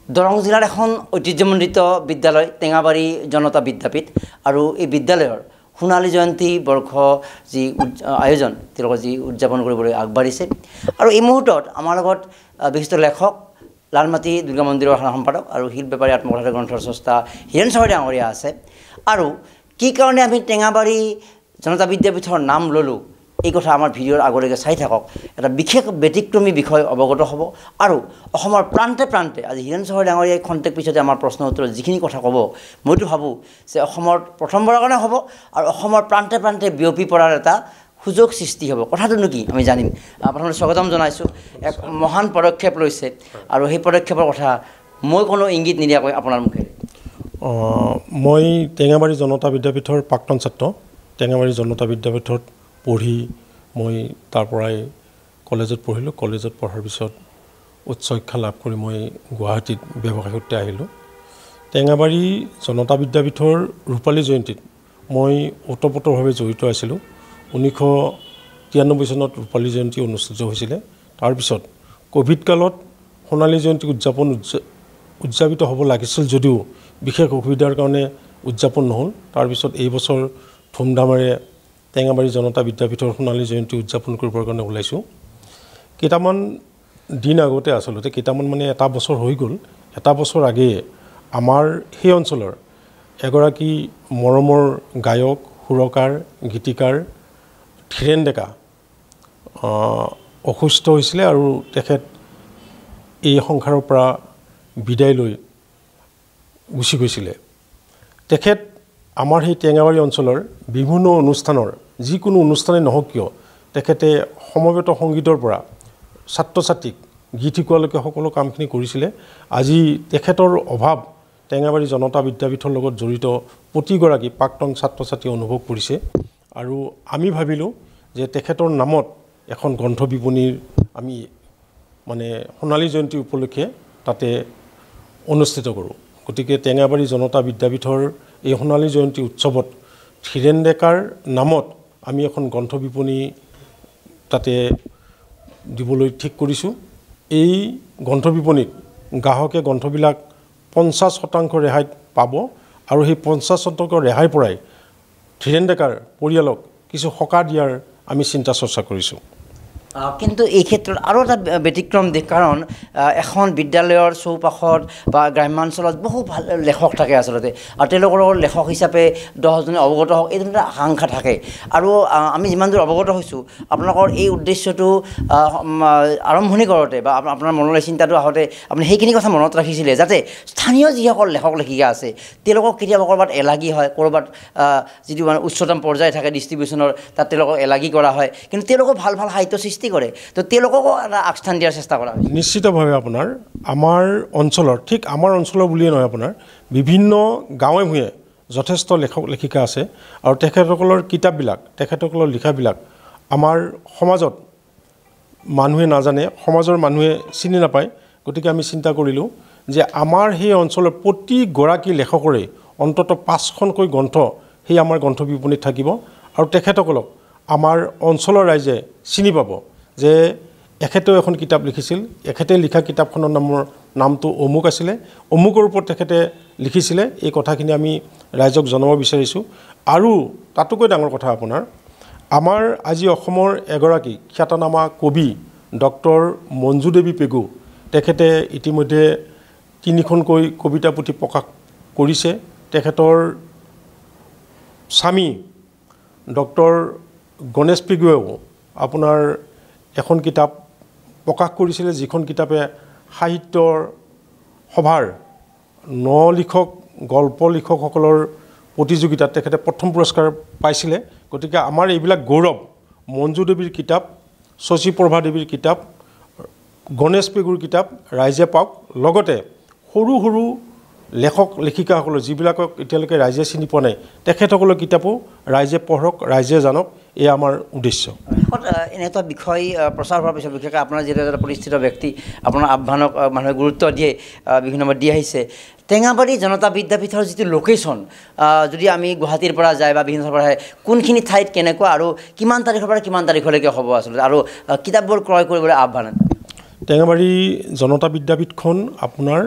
দৰং জিলাৰ এখন ঐতিহ্যমণ্ডিত বিদ্যালয় টেঙাবাৰী জনতা বিদ্যাপীঠ আৰু এই বিদ্যালয়ৰ সোণালী জয়ন্তী বৰ্ষ যি আয়োজন তেওঁলোকে যি উদযাপন কৰিবলৈ আগবাঢ়িছে আৰু এই মুহূৰ্তত আমাৰ লগত বিশিষ্ট লেখক লালমাটি দুৰ্গা মন্দিৰৰ সম্পাদক আৰু শিল বেপাৰী আত্মকথা গ্ৰন্থৰ স্ৰষ্টা হীৰেণ চহৰী ডাঙৰীয়া আছে আৰু কি কাৰণে আমি টেঙাবাৰী জনতা বিদ্যাপীঠৰ নাম ল'লোঁ এই কথা আমাৰ ভিডিঅ'ৰ আগলৈকে চাই থাকক এটা বিশেষ ব্যতিক্ৰমী বিষয় অৱগত হ'ব আৰু অসমৰ প্ৰান্তে প্ৰান্তে আজি হীৰেণ চহৰী ডাঙৰীয়াই খন্তেক পিছতে আমাৰ প্ৰশ্ন উত্তৰত যিখিনি কথা ক'ব মইতো ভাবোঁ যে অসমৰ প্ৰথমবাৰৰ কাৰণে হ'ব আৰু অসমৰ প্ৰান্তে প্ৰান্তে বিয়পি পৰাৰ এটা সুযোগ সৃষ্টি হ'ব কথাটোনো কি আমি জানিম প্ৰথমতে স্বাগতম জনাইছোঁ এক মহান পদক্ষেপ লৈছে আৰু সেই পদক্ষেপৰ কথা মই কোনো ইংগিত নিদিয়াকৈ আপোনাৰ মুখেৰে মই টেঙাবাৰী জনতা বিদ্যাপীঠৰ প্ৰাক্তন ছাত্ৰ টেঙাবাৰী জনতা বিদ্যাপীঠত পঢ়ি মই তাৰ পৰাই কলেজত পঢ়িলোঁ কলেজত পঢ়াৰ পিছত উচ্চ শিক্ষা লাভ কৰি মই গুৱাহাটীত ব্যৱসায় সূত্ৰে আহিলোঁ টেঙাবাৰী জনতা বিদ্যাপীঠৰ ৰূপালী জয়ন্তীত মই ওতপ্ৰোতভাৱে জড়িত আছিলোঁ 1993 চনত ৰূপালী জয়ন্তী অনুষ্ঠিত হৈছিলে তাৰপিছত কোভিড কালত সোণালী জয়ন্তী উদযাপিত হ'ব লাগিছিল যদিও বিশেষ অসুবিধাৰ কাৰণে উদযাপন নহ'ল তাৰপিছত এই বছৰ ধুমধামেৰে টেঙাবাৰী জনতা বিদ্যাপীঠৰ সোণালী জয়ন্তী উদযাপন কৰিবৰ কাৰণে ওলাইছোঁ কেইটামান দিন আগতে আচলতে কেইটামান মানে এটা বছৰ হৈ গ'ল এটা বছৰ আগেয়ে আমাৰ সেই অঞ্চলৰ এগৰাকী মৰমৰ গায়ক সুৰকাৰ গীতিকাৰ ধীৰেণ ডেকা অসুস্থ হৈছিলে আৰু তেখেত এই সংসাৰৰ পৰা বিদায় লৈ গুচি গৈছিলে তেখেত আমাৰ সেই টেঙাবাৰী অঞ্চলৰ বিভিন্ন অনুষ্ঠানৰ যিকোনো অনুষ্ঠানে নহওক কিয় তেখেতে সমবেত সংগীতৰ পৰা ছাত্ৰ ছাত্ৰীক গীত শিকোৱালৈকে সকলো কামখিনি কৰিছিলে আজি তেখেতৰ অভাৱ টেঙাবাৰী জনতা বিদ্যাপীঠৰ লগত জড়িত প্ৰতিগৰাকী প্ৰাক্তন ছাত্ৰ ছাত্ৰী অনুভৱ কৰিছে আৰু আমি ভাবিলোঁ যে তেখেতৰ নামত এখন গ্ৰন্থ বিপণীৰ আমি মানে সোণালী জয়ন্তী উপলক্ষে তাতে অনুষ্ঠিত কৰোঁ গতিকে টেঙাবাৰী জনতা বিদ্যাপীঠৰ এই সোণালী জয়ন্তী উৎসৱত ধীৰেণ ডেকাৰ নামত আমি এখন গ্ৰন্থ বিপণী তাতে দিবলৈ ঠিক কৰিছোঁ এই গ্ৰন্থ বিপণীত গ্ৰাহকে গ্ৰন্থবিলাক 50% ৰেহাইত পাব আৰু সেই 50% ৰেহাইৰ পৰাই ধীৰেণ ডেকাৰ পৰিয়ালক কিছু সকাহ দিয়াৰ আমি চিন্তা চৰ্চা কৰিছোঁ কিন্তু এই ক্ষেত্ৰত আৰু এটা ব্যতিক্ৰম দিশ কাৰণ এখন বিদ্যালয়ৰ চৌপাশত বা গ্ৰাম্যাঞ্চলত বহু ভাল লেখক থাকে আচলতে আৰু তেওঁলোকৰ লেখক হিচাপে 10জনে অৱগত হওক এই ধৰণৰ আকাংক্ষা থাকে আৰু আমি যিমান দূৰ অৱগত হৈছোঁ আপোনালোকৰ এই উদ্দেশ্যটো আৰম্ভণি কৰোঁতে বা আপোনাৰ মনলৈ চিন্তাটো আহোঁতে আপুনি সেইখিনি কথা মনত ৰাখিছিলে যাতে স্থানীয় যিসকল লেখক লেখিকা আছে তেওঁলোকক কেতিয়াবা ক'ৰবাত এলাগী হয় ক'ৰবাত যিটো মানে উচ্চতম পৰ্যায় থাকে ডিষ্ট্ৰিবিউশ্যনৰ তাত তেওঁলোকক এলাগী কৰা হয় কিন্তু তেওঁলোকক ভাল ভাল সাহিত্য সৃষ্টি কৰে তো তেওঁলোককো এটা আগস্থান দিয়াৰ চেষ্টা কৰা হৈছে নিশ্চিতভাৱে আপোনাৰ আমাৰ অঞ্চলৰ ঠিক আমাৰ অঞ্চলৰ বুলিয়ে নহয় আপোনাৰ বিভিন্ন গাঁৱে ভূঞে যথেষ্ট লেখক লেখিকা আছে আৰু তেখেতসকলৰ কিতাপবিলাক তেখেতসকলৰ লিখাবিলাক আমাৰ সমাজত মানুহে নাজানে সমাজৰ মানুহে চিনি নাপায় গতিকে আমি চিন্তা কৰিলোঁ যে আমাৰ সেই অঞ্চলৰ প্ৰতিগৰাকী লেখকৰে অন্তত 5খনকৈ গ্ৰন্থ সেই আমাৰ গ্ৰন্থ বিপণীত থাকিব আৰু তেখেতসকলক আমাৰ অঞ্চলৰ ৰাইজে চিনি পাব যে এখেতেও এখন কিতাপ লিখিছিল এখেতে লিখা কিতাপখনৰ নামটো অমুক আছিলে অমুকৰ ওপৰত তেখেতে লিখিছিলে এই কথাখিনি আমি ৰাইজক জনাব বিচাৰিছোঁ আৰু তাতোকৈ ডাঙৰ কথা আপোনাৰ আমাৰ আজি অসমৰ এগৰাকী খ্যাতনামা কবি ডক্টৰ মঞ্জু দেৱী পেগু তেখেতে ইতিমধ্যে 3খনকৈ কবিতা পুথি প্ৰকাশ কৰিছে তেখেতৰ স্বামী ডক্টৰ গণেশ পেগুৱেও আপোনাৰ এখন কিতাপ প্ৰকাশ কৰিছিলে যিখন কিতাপে সাহিত্যৰ সভাৰ 9 লিখক গল্প লিখকসকলৰ প্ৰতিযোগিতাত তেখেতে প্ৰথম পুৰস্কাৰ পাইছিলে গতিকে আমাৰ এইবিলাক গৌৰৱ মঞ্জু দেৱীৰ কিতাপ শশী প্ৰভা দেৱীৰ কিতাপ গণেশ পেগুৰ কিতাপ ৰাইজে পাওক লগতে সৰু সৰু লেখক লেখিকাসকলৰ যিবিলাকক এতিয়ালৈকে ৰাইজে চিনি পোৱা নাই তেখেতসকলৰ কিতাপো ৰাইজে পঢ়ক ৰাইজে জানক এই আমাৰ উদ্দেশ্য এনে এটা বিষয় প্ৰচাৰ হোৱাৰ পিছত বিশেষকৈ আপোনাৰ যিহেতু এটা প্ৰতিষ্ঠিত ব্যক্তি আপোনাৰ আহ্বানক মানুহে গুৰুত্ব দিয়ে বিভিন্নভাৱে দি আহিছে টেঙাবাৰী জনতা বিদ্যাপীঠৰ যিটো লোকেশ্যন যদি আমি গুৱাহাটীৰ পৰা যায় বা বিভিন্ন ঠাইৰ পৰা আহে কোনখিনি ঠাইত কেনেকুৱা আৰু কিমান তাৰিখৰ পৰা কিমান তাৰিখলৈকে হ'ব আচলতে আৰু কিতাপবোৰ ক্ৰয় কৰিবলৈ আহ্বান টেঙাবাৰী জনতা বিদ্যাপীঠখন আপোনাৰ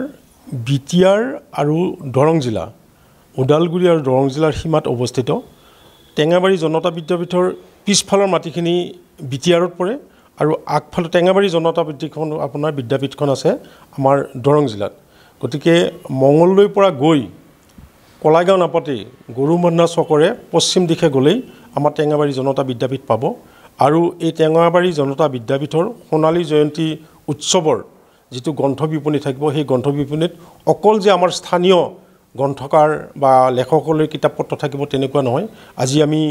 বিটিয়াৰ আৰু দৰং জিলা ওদালগুৰি আৰু দৰং জিলাৰ সীমাত অৱস্থিত টেঙাবাৰী জনতা বিদ্যাপীঠৰ পিছফালৰ মাটিখিনি বিটিয়াৰত পৰে আৰু আগফালে টেঙাবাৰী জনতা বিদ্যাপীঠখন আছে আমাৰ দৰং জিলাত গতিকে মঙলদৈৰ পৰা গৈ কলাইগাঁও নাপাতে গৰুমান্না চকৰে পশ্চিম দিশে গ'লেই আমাৰ টেঙাবাৰী জনতা বিদ্যাপীঠ পাব আৰু এই টেঙাবাৰী জনতা বিদ্যাপীঠৰ সোণালী জয়ন্তী উৎসৱৰ যিটো গ্ৰন্থ বিপণী থাকিব সেই গ্ৰন্থ বিপণীত অকল যে আমাৰ স্থানীয় গ্ৰন্থকাৰ বা লেখকসকলৰ কিতাপ পত্ৰ থাকিব তেনেকুৱা নহয় আজি আমি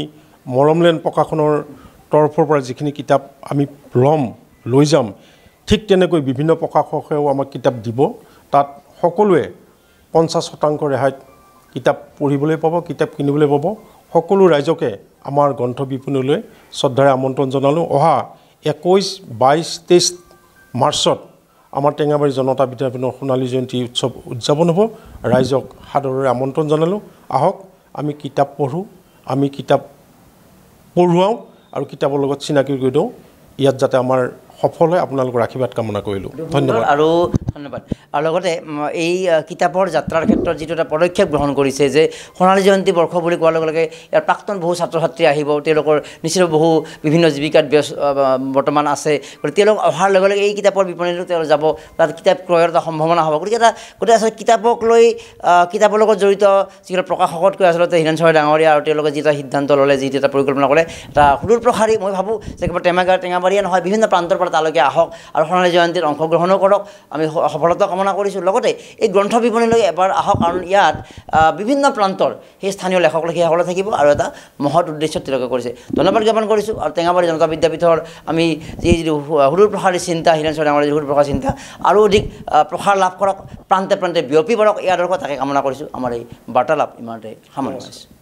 মৰমলেণ্ড প্ৰকাশনৰ তৰফৰ পৰা যিখিনি কিতাপ আমি লৈ যাম ঠিক তেনেকৈ বিভিন্ন প্ৰকাশকেও আমাক কিতাপ দিব তাত সকলোৱে 50% ৰেহাইত কিতাপ পঢ়িবলৈ পাব কিতাপ কিনিবলৈ পাব সকলো ৰাইজকে আমাৰ গ্ৰন্থ বিপণীলৈ শ্ৰদ্ধাৰে আমন্ত্ৰণ জনালোঁ অহা 21, 22, 23 মাৰ্চত আমাৰ টেঙাবাৰী জনতা বিদ্যাপীঠৰ সোণালী জয়ন্তী উৎসৱ উদযাপন হ'ব ৰাইজক সাদৰেৰে আমন্ত্ৰণ জনালোঁ আহক আমি কিতাপ পঢ়োঁ আমি কিতাপ পঢ়ুৱাওঁ আৰু কিতাপৰ লগত চিনাকি কৰি দিওঁ ইয়াত যাতে আমাৰ সফল হয় আপোনালোকৰ আশীৰ্বাদ কামনা কৰিলোঁ ধন্যবাদ আৰু ধন্যবাদ আৰু লগতে এই কিতাপৰ যাত্ৰাৰ ক্ষেত্ৰত যিটো এটা পদক্ষেপ গ্ৰহণ কৰিছে যে সোণালী জয়ন্তী বৰ্ষ বুলি কোৱাৰ লগে লগে ইয়াৰ প্ৰাক্তন বহু ছাত্ৰ ছাত্ৰী আহিব তেওঁলোকৰ নিশ্চিত বহু বিভিন্ন জীৱিকাত বৰ্তমান আছে গতিকে তেওঁলোক অহাৰ লগে লগে এই কিতাপৰ বিপণীলৈ তেওঁলোক যাব তাত কিতাপ ক্ৰয়ৰ এটা সম্ভাৱনা হ'ব গতিকে গোটেই আচলতে কিতাপক লৈ কিতাপৰ লগত জড়িত যিবিলাক প্ৰকাশকতকৈ আচলতে হীৰেণ চৰাই ডাঙৰীয়া আৰু তেওঁলোকে যি এটা সিদ্ধান্ত ল'লে যি এটা পৰিকল্পনা কৰে এটা সুদূৰ প্ৰসাৰী মই ভাবোঁ যে কেৱল টেঙাবাৰীয়ে নহয় বিভিন্ন প্ৰান্তৰ পৰা তালৈকে আহক আৰু সোণালী জয়ন্তীত অংশগ্ৰহণো কৰক আমি সফলতা কামনা কৰিছোঁ লগতে এই গ্ৰন্থ বিপণীলৈ এবাৰ আহক কাৰণ ইয়াত বিভিন্ন প্ৰান্তৰ সেই স্থানীয় লেখক লেখিকাসকলে থাকিব আৰু এটা মহৎ উদ্দেশ্যত তেওঁলোকে কৰিছে ধন্যবাদ জ্ঞাপন কৰিছোঁ আৰু টেঙাবাৰী জনতা বিদ্যাপীঠৰ আমি যি সুদূৰ প্ৰসাৰী চিন্তা হীৰেণ চৰাই ডাঙৰীয়াৰ সুদূৰ প্ৰসাৰী চিন্তা আৰু অধিক প্ৰসাৰ লাভ কৰক প্ৰান্তে প্ৰান্তে বিয়পি পৰক এই আদৰ্শ তাকে কামনা কৰিছোঁ আমাৰ এই বাৰ্তালাপ ইমানতে সামৰণি মাৰিছোঁ